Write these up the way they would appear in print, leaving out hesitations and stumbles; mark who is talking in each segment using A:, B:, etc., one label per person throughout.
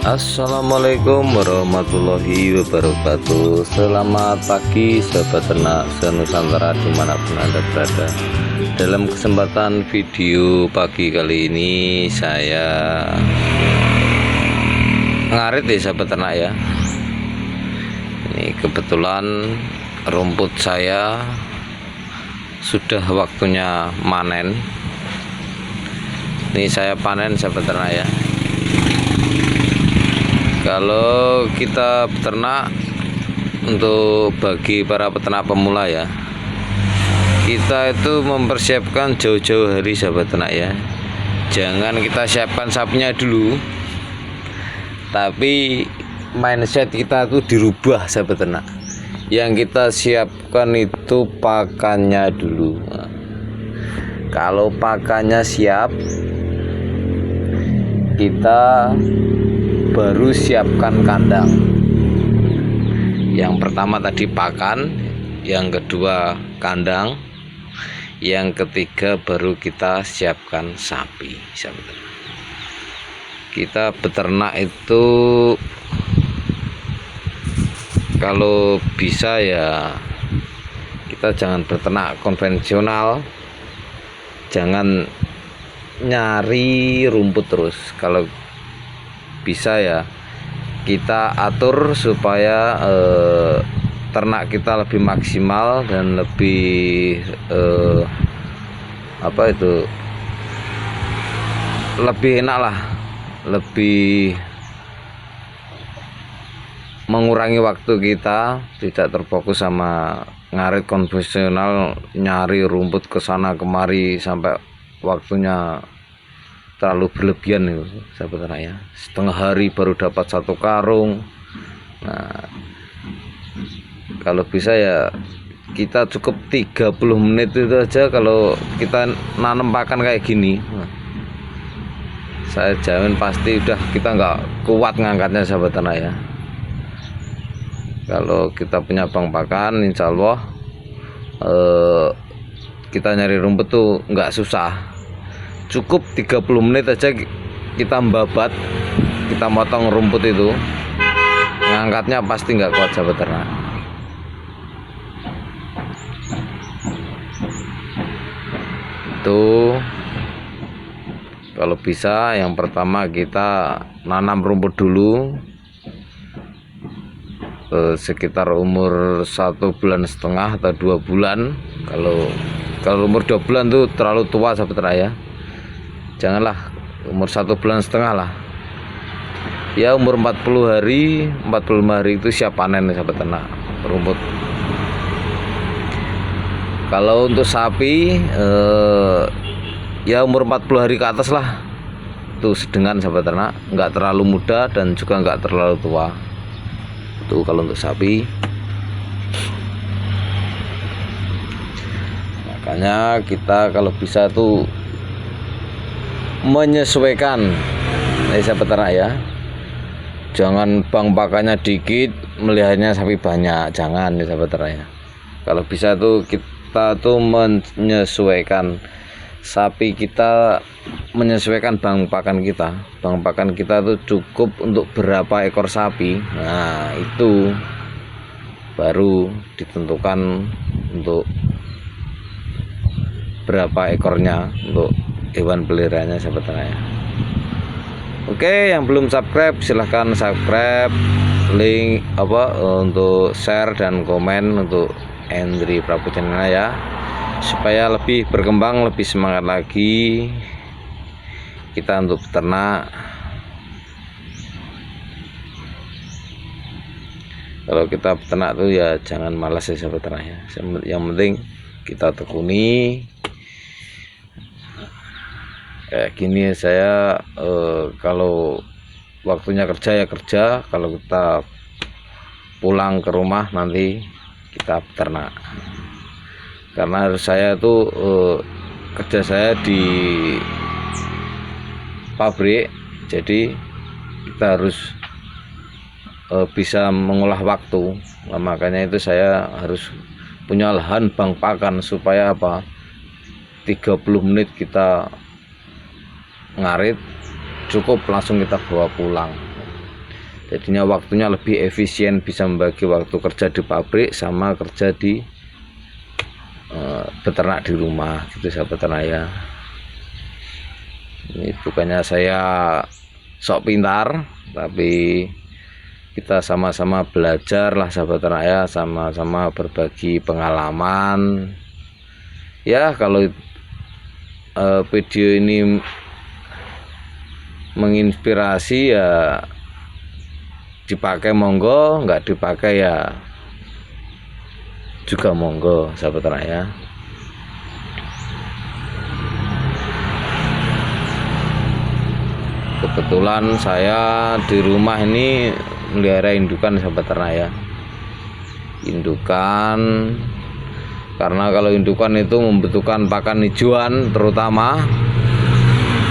A: Assalamualaikum warahmatullahi wabarakatuh. Selamat pagi sahabat ternak senusantara dimanapun Anda berada. Dalam kesempatan video pagi kali ini saya ngarit ya sahabat ternak ya. Ini kebetulan rumput saya sudah waktunya manen. Ini saya panen sahabat ternak ya. Kalau kita peternak, untuk bagi para peternak pemula ya, kita itu mempersiapkan jauh-jauh hari sahabat ternak ya. Jangan kita siapkan sapinya dulu, tapi mindset kita itu dirubah sahabat ternak. Yang kita siapkan itu pakannya dulu. Nah, kalau pakannya siap, kita baru siapkan kandang. Yang pertama tadi pakan, yang kedua kandang, yang ketiga baru kita siapkan sapi. Kita beternak itu kalau bisa ya kita jangan beternak konvensional, jangan nyari rumput terus. Kalau bisa ya kita atur supaya ternak kita lebih maksimal dan lebih lebih enak lah, lebih mengurangi waktu kita, tidak terfokus sama ngarit konvensional, nyari rumput ke sana kemari sampai waktunya terlalu berlebihan itu sahabat ternak ya. Setengah hari baru dapat satu karung. Nah, kalau bisa ya kita cukup 30 menit itu aja kalau kita nanam pakan kayak gini. Nah, saya jamin pasti udah kita nggak kuat ngangkatnya sahabat ternak ya. Kalau kita punya bank pakan, insya Allah kita nyari rumput tuh nggak susah. Cukup 30 menit aja kita membabat, kita motong rumput itu, ngangkatnya pasti nggak kuat sahabat ternak. Itu kalau bisa yang pertama kita nanam rumput dulu sekitar umur 1,5 bulan atau 2 bulan. Kalau umur 2 bulan tuh terlalu tua sahabat ternak ya. Janganlah, umur 1,5 bulan lah ya, umur 40 hari 45 hari itu siap panen sahabat ternak rumput. Kalau untuk sapi ya umur 40 hari ke atas lah, itu sedengan sahabat ternak, nggak terlalu muda dan juga nggak terlalu tua. Itu kalau untuk sapi. Makanya kita kalau bisa tuh menyesuaikan sahabat ternak ya. Jangan bang pakannya dikit, melihatnya sapi banyak, jangan ya sahabat ternak ya. Kalau bisa tuh kita tuh menyesuaikan sapi kita, menyesuaikan bang pakan kita. Bang pakan kita tuh cukup untuk berapa ekor sapi. Nah, itu baru ditentukan untuk berapa ekornya untuk hewan peliharaannya sahabat ternak ya. Oke, yang belum subscribe silahkan subscribe, link untuk share dan komen untuk Hendry Prabu channel ya, supaya lebih berkembang, lebih semangat lagi kita untuk peternak. Kalau kita peternak tuh ya jangan malas ya sahabat ternak ya. Yang penting kita tekuni. Kayak gini saya kalau waktunya kerja ya kerja, kalau kita pulang ke rumah nanti kita peternak. Karena saya tuh kerja saya di pabrik, jadi kita harus bisa mengolah waktu. Nah, makanya itu saya harus punya lahan bank pakan supaya 30 menit kita ngarit cukup langsung kita bawa pulang. jadinya waktunya lebih efisien, bisa membagi waktu kerja di pabrik sama kerja di beternak di rumah gitu sahabat ternak ya. Ini bukannya saya sok pintar, tapi kita sama-sama belajar lah sahabat ternak ya, sama-sama berbagi pengalaman ya. Kalau video ini menginspirasi ya dipakai monggo, nggak dipakai ya juga monggo sahabat ternak ya. Kebetulan saya di rumah ini melihara indukan sahabat ternak ya. Indukan, karena kalau indukan itu membutuhkan pakan hijauan, terutama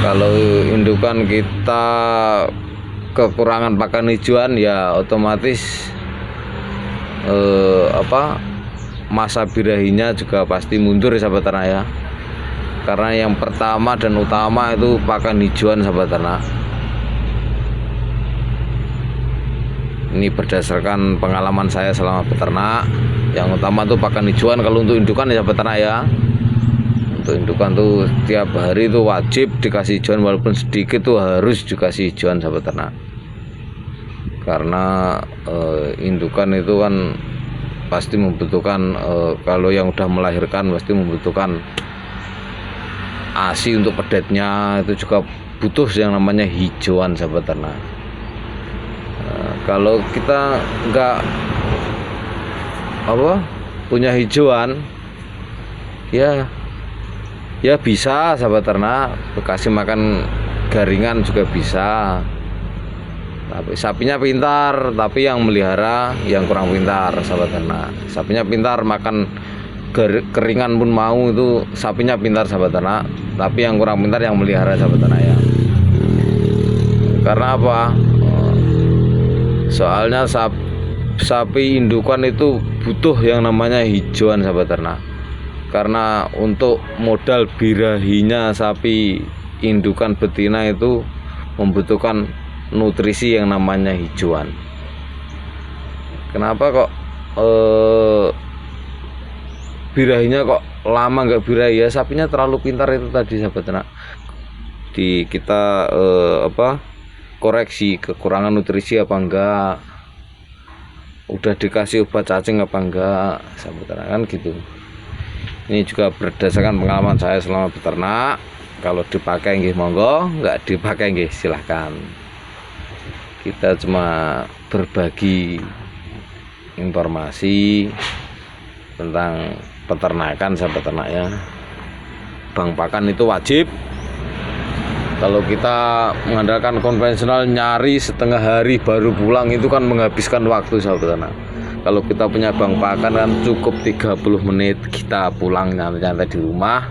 A: kalau indukan kita kekurangan pakan hijauan ya otomatis masa birahinya juga pasti mundur sahabat ternak ya. Karena yang pertama dan utama itu pakan hijauan sahabat ternak. Ini berdasarkan pengalaman saya selama beternak. Yang utama tuh pakan hijauan kalau untuk indukan ya sahabat ternak ya. Untuk indukan tuh tiap hari itu wajib dikasih hijauan, walaupun sedikit tuh harus dikasih hijauan sahabat ternak. Karena indukan itu kan pasti membutuhkan, kalau yang udah melahirkan pasti membutuhkan ASI untuk pedetnya, itu juga butuh yang namanya hijauan sahabat ternak. Kalau kita nggak punya hijauan ya bisa sahabat ternak, kasih makan garingan juga bisa. Tapi sapinya pintar, tapi yang melihara yang kurang pintar sahabat ternak. Sapinya pintar, makan keringan pun mau, itu sapinya pintar sahabat ternak. Tapi yang kurang pintar yang melihara sahabat ternak ya. Karena apa? Soalnya sapi indukan itu butuh yang namanya hijauan sahabat ternak. Karena untuk modal birahinya sapi indukan betina itu membutuhkan nutrisi yang namanya hijauan. Kenapa kok birahinya kok lama nggak birahi ya? Sapinya terlalu pintar itu tadi sahabat ternak. Kita koreksi kekurangan nutrisi apa enggak, udah dikasih obat cacing apa enggak sahabat ternak kan gitu. Ini juga berdasarkan pengalaman saya selama beternak. Kalau dipakai nggih monggo, nggak dipakai nggih silahkan. Kita cuma berbagi informasi tentang peternakan sahabat ternak ya. Bang pakan itu wajib. Kalau kita mengandalkan konvensional nyari setengah hari baru pulang, itu kan menghabiskan waktu sahabat ternak. Kalau kita punya bang pakan kan cukup 30 menit kita pulang nyantai-nyantai di rumah.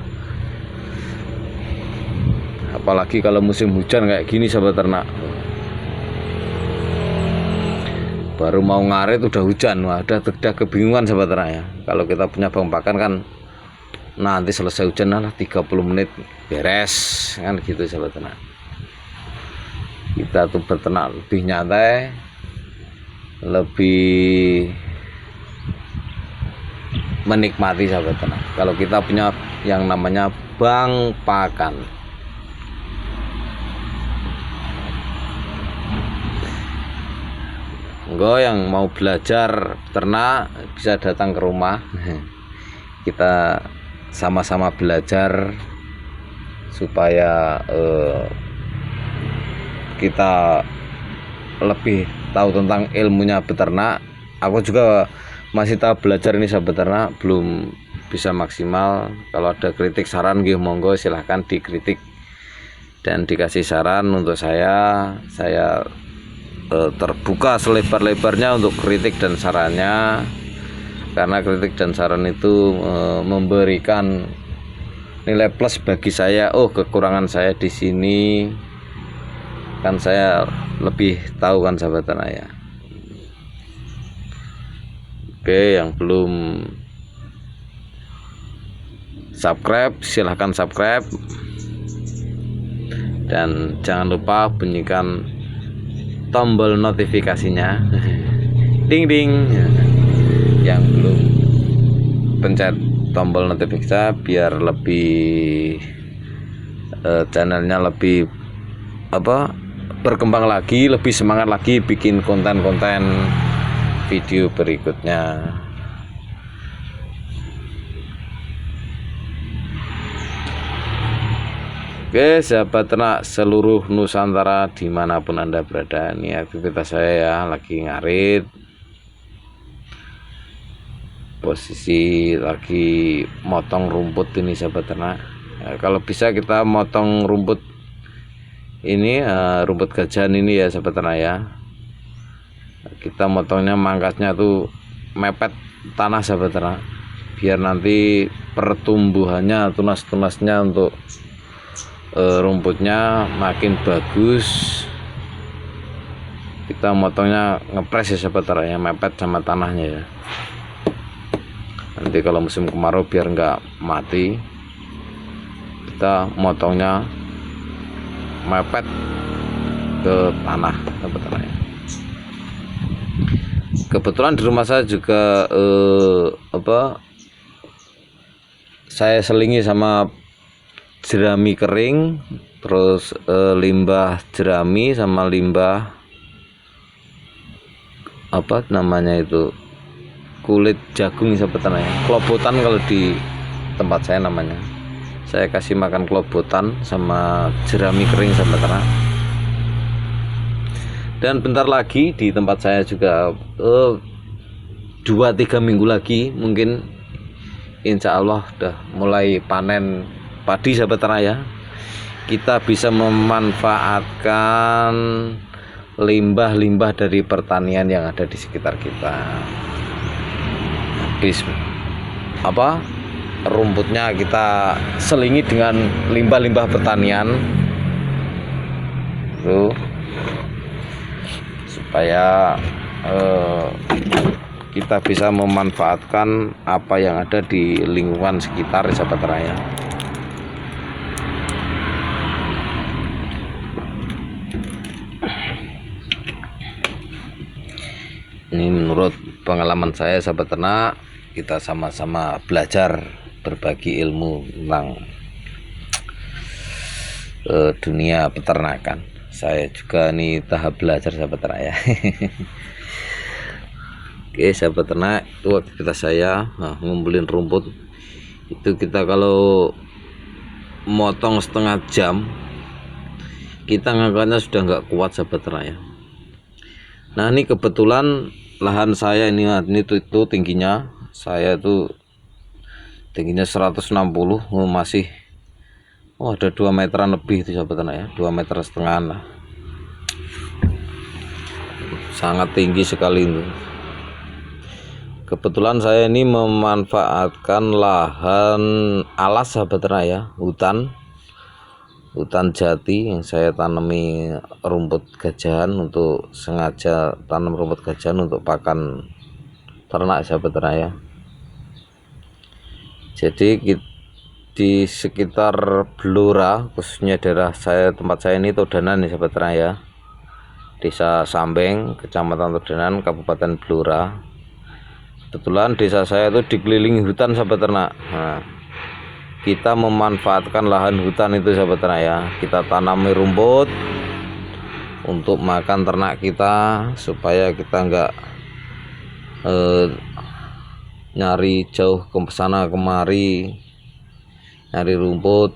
A: Apalagi kalau musim hujan kayak gini sahabat ternak. Baru mau ngarit udah hujan, udah kebingungan sahabat ternak ya. Kalau kita punya bang pakan kan nanti selesai hujan lah 30 menit beres kan gitu sahabat ternak. Kita tuh beternak lebih nyantai, lebih menikmati sahabat ternak kalau kita punya yang namanya bang pakan. Enggak, yang mau belajar ternak bisa datang ke rumah. Kita sama-sama belajar supaya kita lebih tahu tentang ilmunya beternak. Aku juga masih tahap belajar ini sahabat ternak, belum bisa maksimal. Kalau ada kritik saran nggih monggo silahkan dikritik dan dikasih saran untuk saya terbuka selebar-lebarnya untuk kritik dan sarannya, karena kritik dan saran itu memberikan nilai plus bagi saya. Oh, kekurangan saya di sini kan saya lebih tahu kan sahabat ternak ya. Oke, yang belum subscribe silahkan subscribe, dan jangan lupa bunyikan tombol notifikasinya. Ding ding. Yang belum pencet tombol notifikasi biar lebih channelnya lebih berkembang lagi, lebih semangat lagi bikin konten-konten video berikutnya. Oke, sahabat ternak seluruh Nusantara dimanapun Anda berada, ini aktivitas saya ya, lagi ngarit, posisi lagi motong rumput ini sahabat ternak. Ya, kalau bisa kita motong rumput ini, rumput gajahan ini ya sahabat ternak ya. Kita motongnya mangkasnya tuh mepet tanah sahabat ternak, biar nanti pertumbuhannya, tunas-tunasnya untuk rumputnya makin bagus. Kita motongnya ngepres ya sahabat ternak ya, mepet sama tanahnya ya. Nanti kalau musim kemarau biar nggak mati, kita motongnya mepet ke tanah sahabat ternak ya. Kebetulan di rumah saya juga saya selingi sama jerami kering, terus limbah jerami sama limbah kulit jagung sahabat ternak ya. Klobotan kalau di tempat saya namanya. Saya kasih makan klobotan sama jerami kering sahabat ternak. Dan bentar lagi di tempat saya juga 2-3 minggu lagi mungkin insya Allah udah mulai panen padi sahabat ternak ya. Kita bisa memanfaatkan limbah-limbah dari pertanian yang ada di sekitar kita. Habis rumputnya kita selingi dengan limbah-limbah pertanian tuh, supaya kita bisa memanfaatkan apa yang ada di lingkungan sekitar sahabat ternak ya. Ini menurut pengalaman saya sahabat ternak, kita sama-sama belajar berbagi ilmu tentang dunia peternakan. Saya juga nih tahap belajar sahabat ternak ya. Oke sahabat ternak, itu aktivitas saya ngumpulin rumput. Itu kita kalau motong setengah jam, kita ngangkatnya sudah nggak kuat sahabat ternak ya. Nah ini kebetulan lahan saya ini tuh tingginya, saya tuh tingginya 160, masih ada 2 meteran lebih itu sahabat ternak ya, 2,5 meter lah. Sangat tinggi sekali itu. Kebetulan saya ini memanfaatkan lahan alas sahabat ternak ya, hutan jati yang saya tanami rumput gajahan, untuk sengaja tanam rumput gajahan untuk pakan ternak sahabat ternak ya. Jadi di sekitar Blora, khususnya daerah tempat saya ini Todanan nih sahabat ternak ya, Desa Sambeng, Kecamatan Todanan, Kabupaten Blora. Kebetulan desa saya itu dikelilingi hutan sahabat ternak. Nah, kita memanfaatkan lahan hutan itu sahabat ternak ya, kita tanami rumput untuk makan ternak kita, supaya kita nggak nyari jauh ke sana kemari nyari rumput.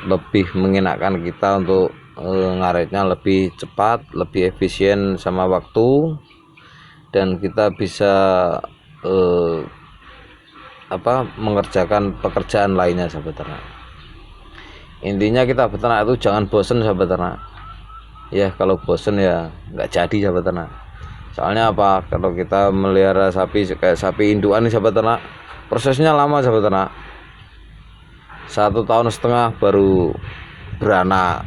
A: Lebih mengenakan kita untuk ngaretnya lebih cepat, lebih efisien sama waktu, dan kita bisa mengerjakan pekerjaan lainnya sahabat ternak. Intinya kita peternak itu jangan bosen sahabat ternak ya. Kalau bosen ya nggak jadi sahabat ternak. Soalnya apa, kalau kita melihara sapi kayak sapi indukan nih sahabat ternak, prosesnya lama sahabat ternak. 1,5 tahun baru beranak.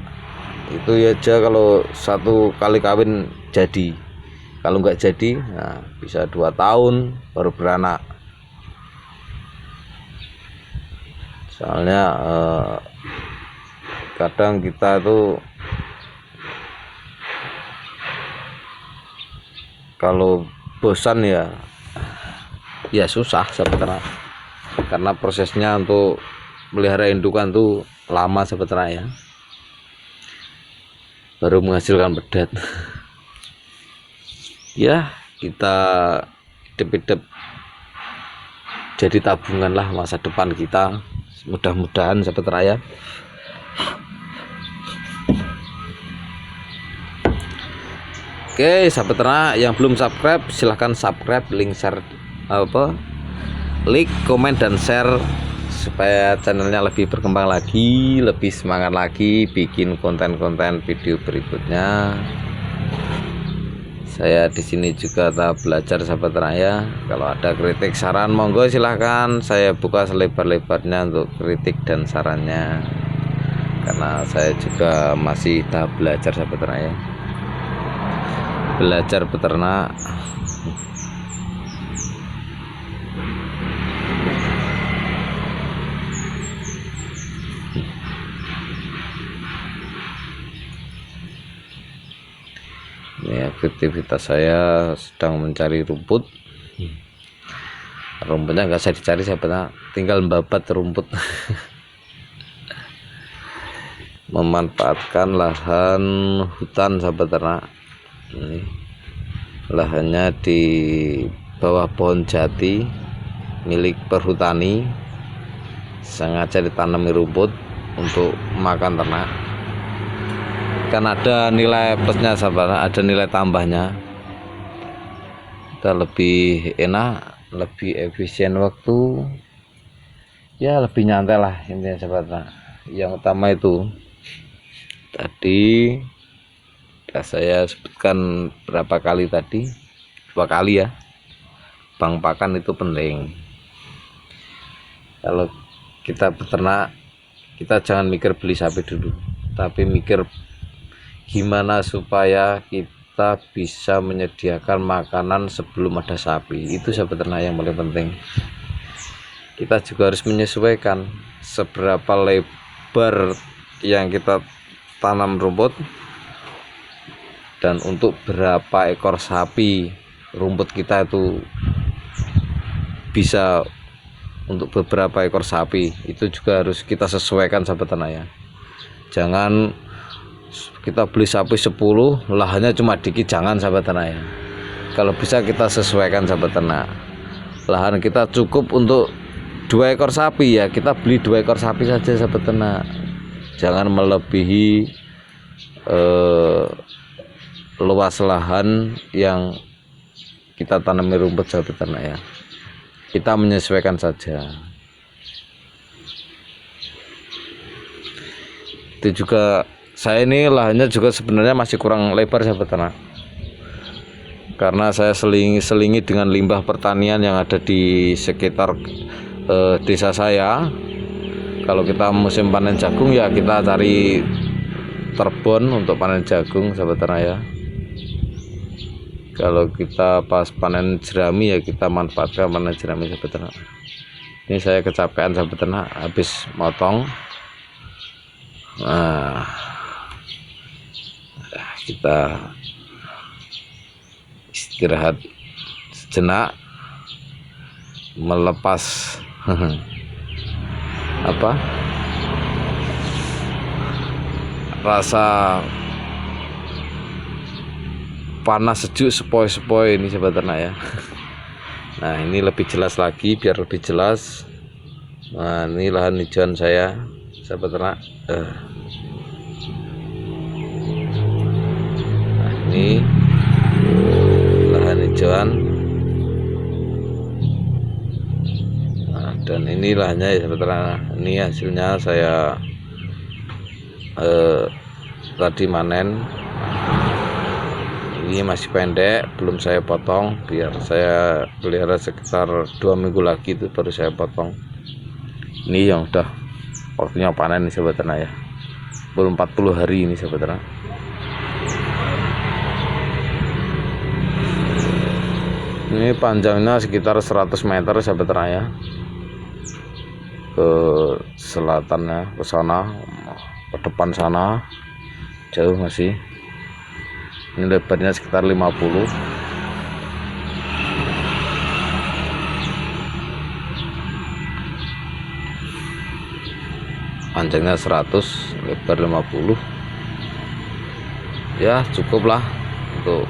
A: Itu ya aja kalau 1 kali kawin jadi. Kalau nggak jadi, nah, bisa 2 tahun baru beranak. Soalnya kadang kita tuh kalau bosan ya susah sebetulnya, karena prosesnya untuk melihara indukan tuh lama sebetulnya ya, baru menghasilkan bedet. Ya kita hidup-hidup jadi tabungan lah masa depan kita, mudah-mudahan sebetulnya ya. Oke, sahabat ternak yang belum subscribe silahkan subscribe, link share like, komen dan share supaya channelnya lebih berkembang lagi, lebih semangat lagi bikin konten-konten video berikutnya. Saya di sini juga tak belajar sahabat ternak ya. Kalau ada kritik saran monggo silahkan, saya buka selebar-lebarnya untuk kritik dan sarannya, karena saya juga masih tahap belajar sahabat ternak ya, belajar beternak. Ini aktivitas saya sedang mencari rumput. Rumputnya nggak saya dicari sahabat, tinggal membabat rumput. Memanfaatkan lahan hutan sahabat ternak. Ini lahannya di bawah pohon jati milik perhutani, sengaja ditanami rumput untuk makan ternak, kan ada nilai plusnya sahabat, ada nilai tambahnya, kita lebih enak, lebih efisien waktu ya, lebih nyantai lah intinya sahabat. Yang utama itu tadi saya sebutkan berapa kali tadi, 2 kali ya, bang pakan itu penting. Kalau kita beternak, kita jangan mikir beli sapi dulu, tapi mikir gimana supaya kita bisa menyediakan makanan sebelum ada sapi. Itu sahabat ternak yang paling penting. Kita juga harus menyesuaikan seberapa lebar yang kita tanam rumput, dan untuk berapa ekor sapi rumput kita itu bisa untuk beberapa ekor sapi, itu juga harus kita sesuaikan sahabat ternak ya. Jangan kita beli sapi 10 lahannya cuma dikit, jangan sahabat ternak ya. Kalau bisa kita sesuaikan sahabat ternak, lahan kita cukup untuk 2 ekor sapi ya, kita beli 2 ekor sapi saja sahabat ternak. Jangan melebihi luas lahan yang kita tanami rumput sahabat ternak ya. Kita menyesuaikan saja. Itu juga saya ini lahannya juga sebenarnya masih kurang lebar sahabat ternak, karena saya selingi dengan limbah pertanian yang ada di sekitar desa saya. Kalau kita musim panen jagung ya kita cari terbon untuk panen jagung sahabat ternak ya. Kalau kita pas panen jerami ya kita manfaatkan panen jerami sahabat ternak. Ini saya kecapean sahabat ternak, habis motong. Nah, kita istirahat sejenak, melepas rasa panas sejuk sepoi-sepoi ini sahabat ternak ya. Nah ini lebih jelas lagi, biar lebih jelas. Nah ini lahan hijauan saya sahabat ternak. Nah ini lahan hijauan. Nah, dan ini lahannya ya sahabat ternak. Ini hasilnya saya tadi manen. Ini masih pendek, belum saya potong, biar saya pelihara sekitar 2 minggu lagi itu baru saya potong. Ini yang udah waktunya panen nih sahabat ternak ya, belum 40 hari ini sahabat ternak. Ini panjangnya sekitar 100 meter sahabat ternak ya, ke selatannya ke sana. ke depan sana, jauh masih. Ini lebarnya sekitar 50, panjangnya 100, lebar 50. Ya cukup lah untuk